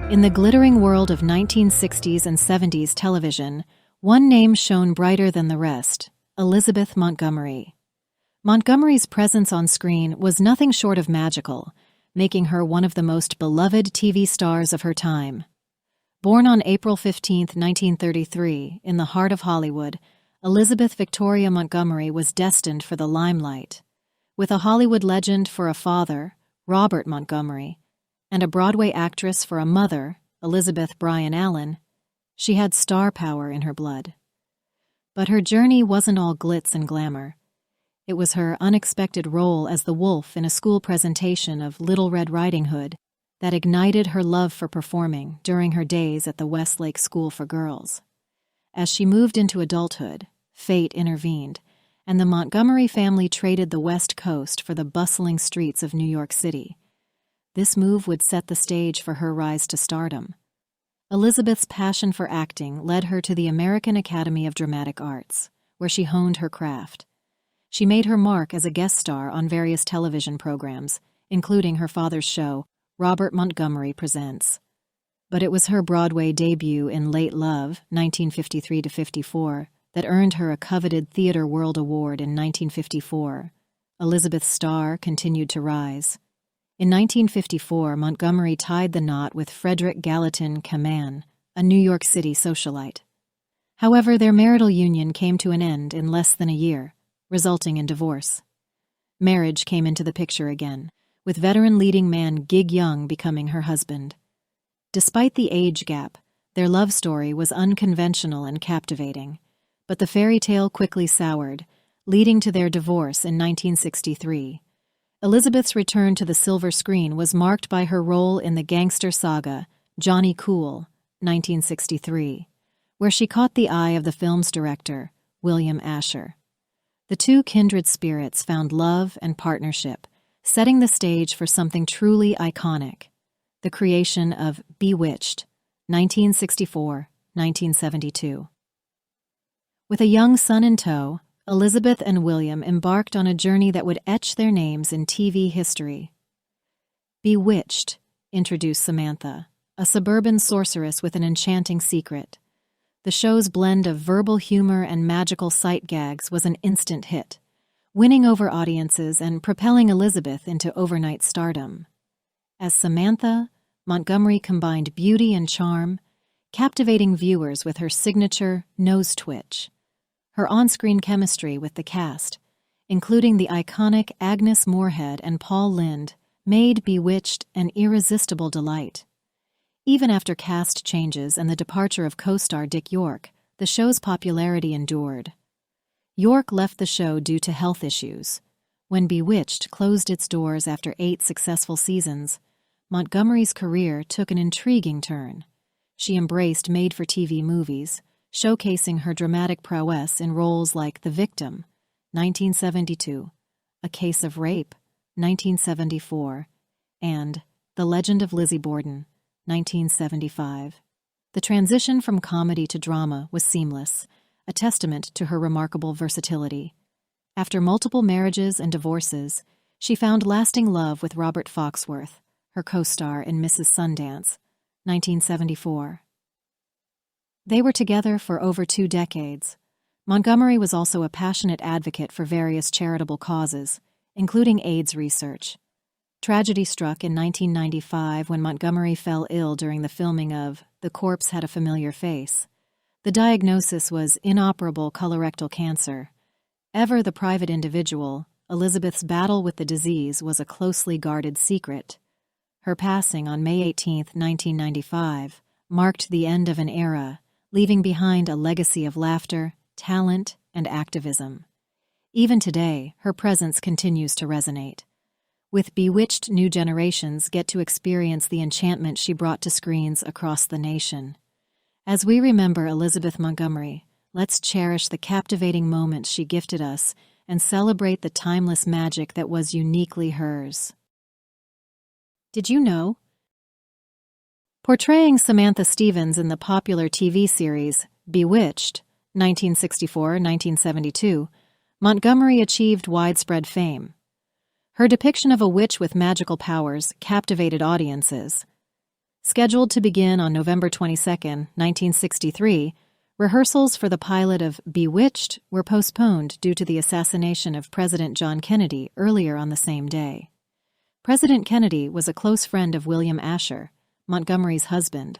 In the glittering world of 1960s and 70s television, one name shone brighter than the rest: Elizabeth Montgomery. Montgomery's presence on screen was nothing short of magical, making her one of the most beloved TV stars of her time. Born on April 15, 1933, in the heart of Hollywood, Elizabeth Victoria Montgomery was destined for the limelight. With a Hollywood legend for a father, Robert Montgomery, and a Broadway actress for a mother, Elizabeth Bryan Allen, she had star power in her blood. But her journey wasn't all glitz and glamour. It was her unexpected role as the wolf in a school presentation of Little Red Riding Hood that ignited her love for performing during her days at the Westlake School for Girls. As she moved into adulthood, fate intervened, and the Montgomery family traded the West Coast for the bustling streets of New York City. This move would set the stage for her rise to stardom. Elizabeth's passion for acting led her to the American Academy of Dramatic Arts, where she honed her craft. She made her mark as a guest star on various television programs, including her father's show, Robert Montgomery Presents. But it was her Broadway debut in Late Love, 1953-54, that earned her a coveted Theatre World Award in 1954. Elizabeth's star continued to rise. In 1954, Montgomery tied the knot with Frederick Gallatin Kaman, a New York City socialite. However, their marital union came to an end in less than a year, resulting in divorce. Marriage came into the picture again, with veteran leading man Gig Young becoming her husband. Despite the age gap, their love story was unconventional and captivating, but the fairy tale quickly soured, leading to their divorce in 1963. Elizabeth's return to the silver screen was marked by her role in the gangster saga Johnny Cool, 1963, where she caught the eye of the film's director, William Asher. The two kindred spirits found love and partnership, setting the stage for something truly iconic: the creation of Bewitched, 1964-1972. With a young son in tow, Elizabeth and William embarked on a journey that would etch their names in TV history. Bewitched introduced Samantha, a suburban sorceress with an enchanting secret. The show's blend of verbal humor and magical sight gags was an instant hit, winning over audiences and propelling Elizabeth into overnight stardom. As Samantha, Montgomery combined beauty and charm, captivating viewers with her signature nose twitch. Her on-screen chemistry with the cast, including the iconic Agnes Moorehead and Paul Lynde, made Bewitched an irresistible delight. Even after cast changes and the departure of co-star Dick York, the show's popularity endured. York left the show due to health issues. When Bewitched closed its doors after 8 successful seasons, Montgomery's career took an intriguing turn. She embraced made-for-TV movies, showcasing her dramatic prowess in roles like The Victim, 1972, A Case of Rape, 1974, and The Legend of Lizzie Borden, 1975. The transition from comedy to drama was seamless, a testament to her remarkable versatility. After multiple marriages and divorces, she found lasting love with Robert Foxworth, her co-star in Mrs. Sundance, 1974. They were together for over 2 decades. Montgomery was also a passionate advocate for various charitable causes, including AIDS research. Tragedy struck in 1995 when Montgomery fell ill during the filming of The Corpse Had a Familiar Face. The diagnosis was inoperable colorectal cancer. Ever the private individual, Elizabeth's battle with the disease was a closely guarded secret. Her passing on May 18, 1995, marked the end of an era, leaving behind a legacy of laughter, talent, and activism. Even today, her presence continues to resonate. With Bewitched, new generations get to experience the enchantment she brought to screens across the nation. As we remember Elizabeth Montgomery, let's cherish the captivating moments she gifted us and celebrate the timeless magic that was uniquely hers. Did you know? Portraying Samantha Stephens in the popular TV series Bewitched, 1964-1972, Montgomery achieved widespread fame. Her depiction of a witch with magical powers captivated audiences. Scheduled to begin on November 22, 1963, rehearsals for the pilot of Bewitched were postponed due to the assassination of President John Kennedy earlier on the same day. President Kennedy was a close friend of William Asher, Montgomery's husband.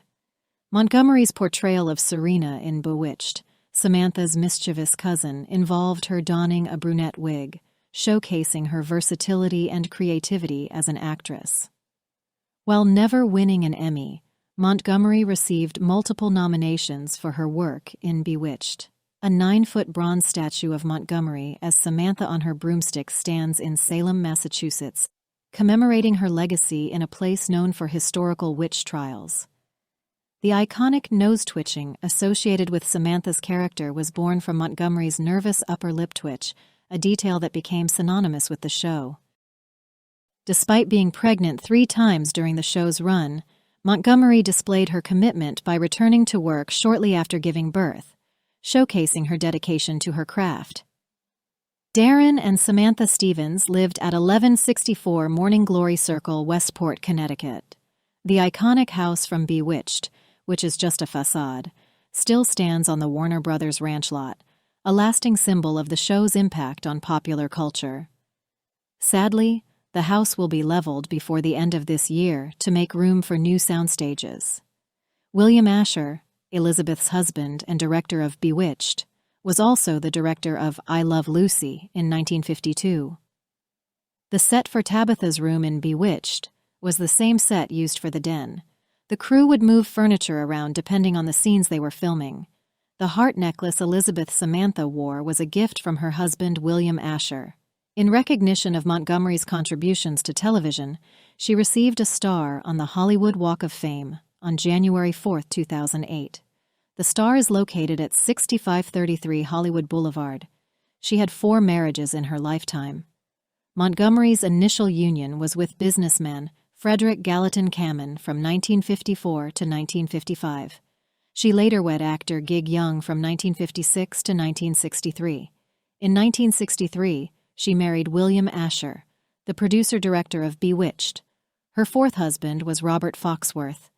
Montgomery's portrayal of Serena in Bewitched, Samantha's mischievous cousin, involved her donning a brunette wig, showcasing her versatility and creativity as an actress. While never winning an Emmy, Montgomery received multiple nominations for her work in Bewitched. A 9-foot bronze statue of Montgomery as Samantha on her broomstick stands in Salem, Massachusetts, commemorating her legacy in a place known for historical witch trials. The iconic nose twitching associated with Samantha's character was born from Montgomery's nervous upper lip twitch, a detail that became synonymous with the show. Despite being pregnant 3 times during the show's run, Montgomery displayed her commitment by returning to work shortly after giving birth, showcasing her dedication to her craft. Darren and Samantha Stephens lived at 1164 Morning Glory Circle, Westport, Connecticut. The iconic house from Bewitched, which is just a facade, still stands on the Warner Brothers ranch lot, a lasting symbol of the show's impact on popular culture. Sadly, the house will be leveled before the end of this year to make room for new sound stages. William Asher, Elizabeth's husband and director of Bewitched, was also the director of I Love Lucy in 1952. The set for Tabitha's room in Bewitched was the same set used for the den. The crew would move furniture around depending on the scenes they were filming. The heart necklace Elizabeth Samantha wore was a gift from her husband William Asher. In recognition of Montgomery's contributions to television, she received a star on the Hollywood Walk of Fame on January 4, 2008. The star is located at 6533 Hollywood Boulevard. She had 4 marriages in her lifetime. Montgomery's initial union was with businessman Frederick Gallatin Cameron from 1954 to 1955. She later wed actor Gig Young from 1956 to 1963. In 1963, she married William Asher, the producer-director of Bewitched. Her 4th husband was Robert Foxworth.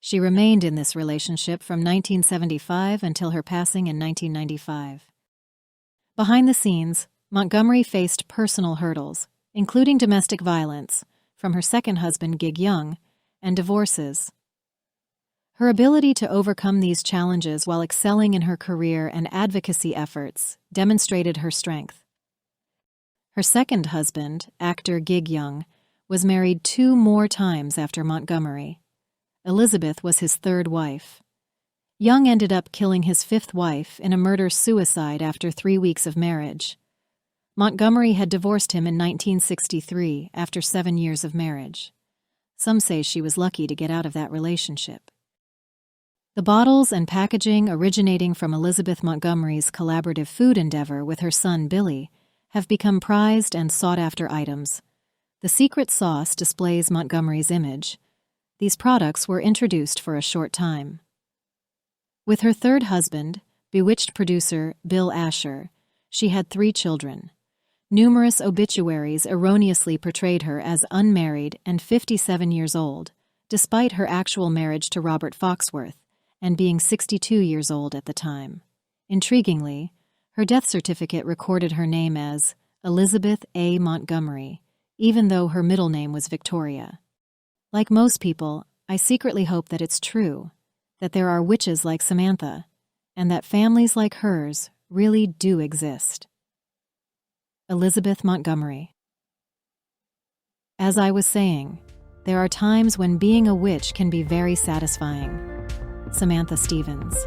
She remained in this relationship from 1975 until her passing in 1995. Behind the scenes, Montgomery faced personal hurdles, including domestic violence, from her 2nd husband Gig Young, and divorces. Her ability to overcome these challenges while excelling in her career and advocacy efforts demonstrated her strength. Her 2nd husband, actor Gig Young, was married 2 more times after Montgomery. Elizabeth was his 3rd wife. Young ended up killing his 5th wife in a murder-suicide after 3 weeks of marriage. Montgomery had divorced him in 1963 after 7 years of marriage. Some say she was lucky to get out of that relationship. The bottles and packaging originating from Elizabeth Montgomery's collaborative food endeavor with her son Billy have become prized and sought-after items. The secret sauce displays Montgomery's image. These products were introduced for a short time. With her 3rd husband, Bewitched producer Bill Asher, she had 3 children. Numerous obituaries erroneously portrayed her as unmarried and 57 years old, despite her actual marriage to Robert Foxworth and being 62 years old at the time. Intriguingly, her death certificate recorded her name as Elizabeth A. Montgomery, even though her middle name was Victoria. Like most people, I secretly hope that it's true, that there are witches like Samantha, and that families like hers really do exist. Elizabeth Montgomery. As I was saying, there are times when being a witch can be very satisfying. Samantha Stephens.